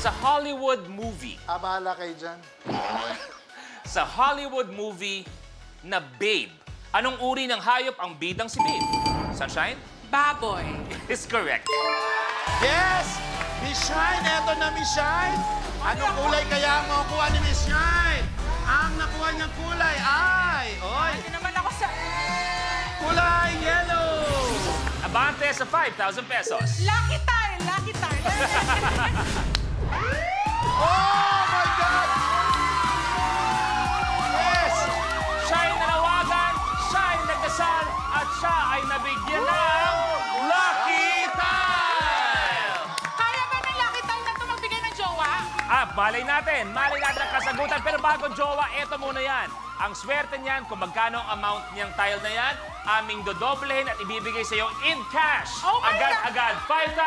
Sa Hollywood movie. Bahala kayo dyan. Sa Hollywood movie na Babe, anong uri ng hayop ang bidang si Babe? Sunshine? Baboy. Is correct. Yes! Miss Shine, eto na Miss Shine. Anong kulay kaya ang makukuha ni Miss Shine? Ang nakuha niyang kulay ay... Oy! Hindi naman ako sa... Kulay yellow! Abante sa 5,000 pesos. Lucky tile! Lucky tile! Oh my God! Yes! Siya'y nanawagan, siya'y nagdasal, at siya ay nabigyan ng Lucky Tile! Kaya ba ng lucky tile na ito magbigay ng jowa? Malay natin ang kasagutan. Pero bago jowa, eto muna yan. Ang swerte niyan, kung magkano ang amount niyang tile na yan, aming dodoblehin at ibibigay sa iyo in cash. Oh my Agad-agad, 5,000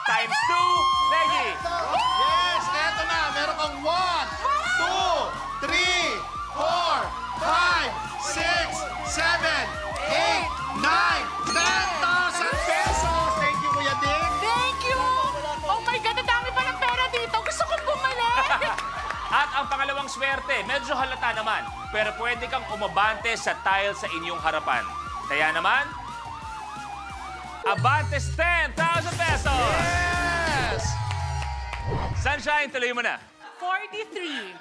times 2. Peggy! Yes! Eto na! Meron kang 1, 2, 3, 4, 5, 6, 7, 8, 9, 10,000 pesos! Thank you, Kuya Dick! Thank you! Oh my God, ang dami pa ng pera dito. Gusto kong bumalik! At ang pangalawang swerte, medyo halata naman, pero pwede kang umabante sa tile sa inyong harapan. Kaya naman, Abantes 10,000 pesos! Yes! Sunshine, tuloy mo na. 43.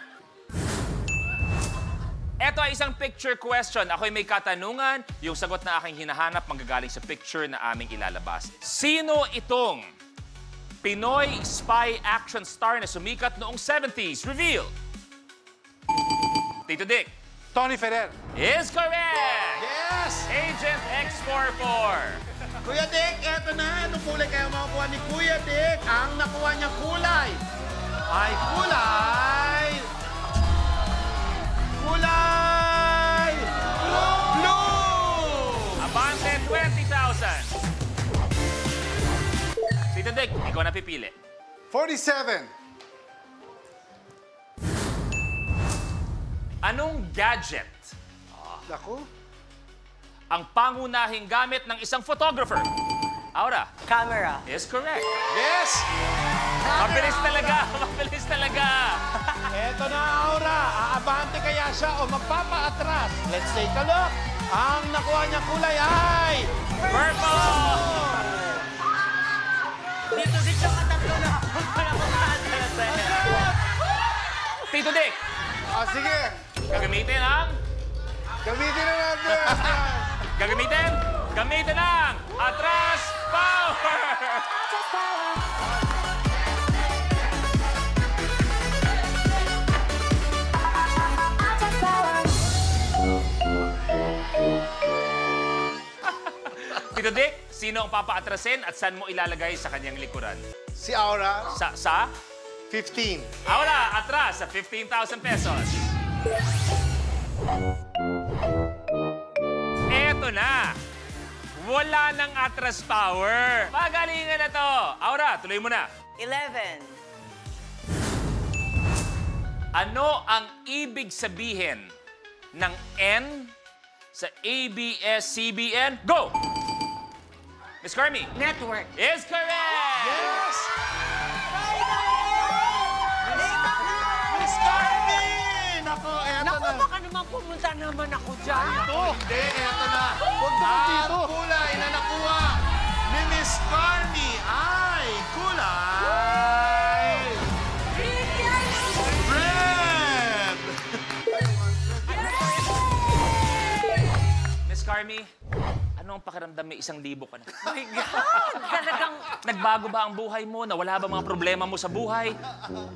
Ito ay isang picture question. Ako'y may katanungan. Yung sagot na aking hinahanap manggagaling sa picture na aming ilalabas. Sino itong Pinoy spy action star na sumikat noong 70s? Reveal! Tito Dick. Tony Ferrer. Is correct! Yes! Agent X44. Kuya Dick, eto na. Anong kulay kaya makukuha ni Kuya Dick? Ang nakuha niyang kulay ay kulay... Kulay... Blue! Abante 20,000. Tito Dick, ikaw na pipili. 47. Anong gadget Naku. ang pangunahing gamit ng isang photographer? Aura. Camera. Is correct. Yes! Mabilis talaga, mabilis talaga. Eto na, Aura. Aabante kaya siya o magpapaatras? Let's take a look. Ang nakuha niyang kulay ay... Purple! Dito siya katatlo na. Wala ko Tito Dick, sige. gagamitin ang... Gamitin na natin. Gamitin ang atras power! Tito Dick, sino ang papaatrasin at saan mo ilalagay sa kanyang likuran? Si Aura, Sa? 15. Aura, atras sa 15,000 pesos. Eto na. Wala nang atras power. Pagalingan na to. Aura, tuloy mo na. 11. Ano ang ibig sabihin ng N sa ABS-CBN? Go! Miss Carmi. Network. Is correct! Yes! Miss Carmi! Naku, eto Naku, na. baka naman pumunta naman ako dyan. Hindi, eto na. Huwag na dito. Ang kulay na nakuha ni Miss Carmi ay kulay... Red! Miss Carmi, ano ang pakiramdam may 1,000 ka na? Oh my God! Talagang Nagbago ba ang buhay mo? Nawala ba mga problema mo sa buhay?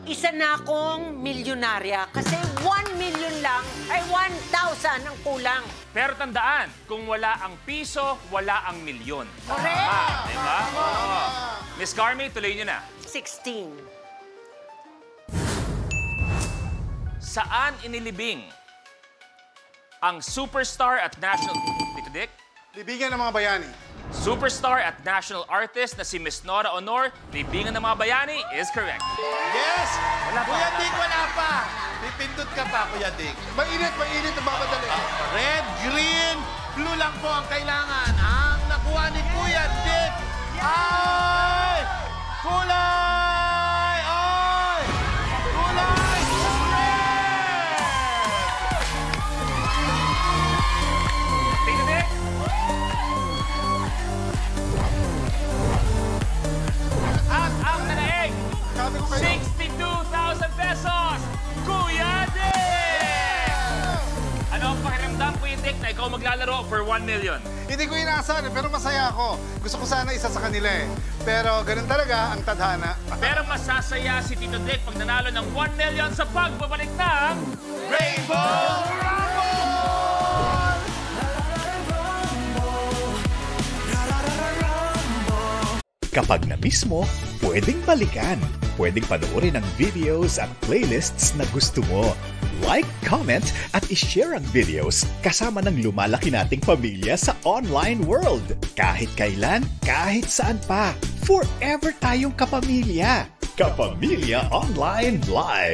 Isa na akong milyonarya kasi 1 million lang ay 1,000 ang kulang. Pero tandaan, kung wala ang piso, wala ang milyon. Correct! Tama, di ba? Oo. Miss Carmi, tuloy niyo na. 16. Saan inilibing ang superstar at national... Tito Dick? Libingan ng mga bayani. Superstar at national artist na si Miss Nora Honor, libingan ng mga bayani, is correct. Yes! Wala pa, Kuya wala Dick, pa. wala pa. Pipindot ka pa, Kuya Dick. Mainit ang babadali. Red, green, blue lang po ang kailangan. Ang nakuha ni Kuya Dick ay kulay! Ay! 1 million? Hindi ko inaasahan pero masaya ako. Gusto ko sana isa sa kanila eh. Pero ganun talaga ang tadhana. Pero masasaya si Tito Dick pag nanalo ng 1 million sa pagbabalik ng Rainbow Kapag na-miss mo, pwedeng balikan. Pwedeng panoorin ang videos at playlists na gusto mo. Like, comment, at ishare ang videos kasama ng lumalaki nating pamilya sa online world. Kahit kailan, kahit saan pa. Forever tayong kapamilya. Kapamilya Online Live.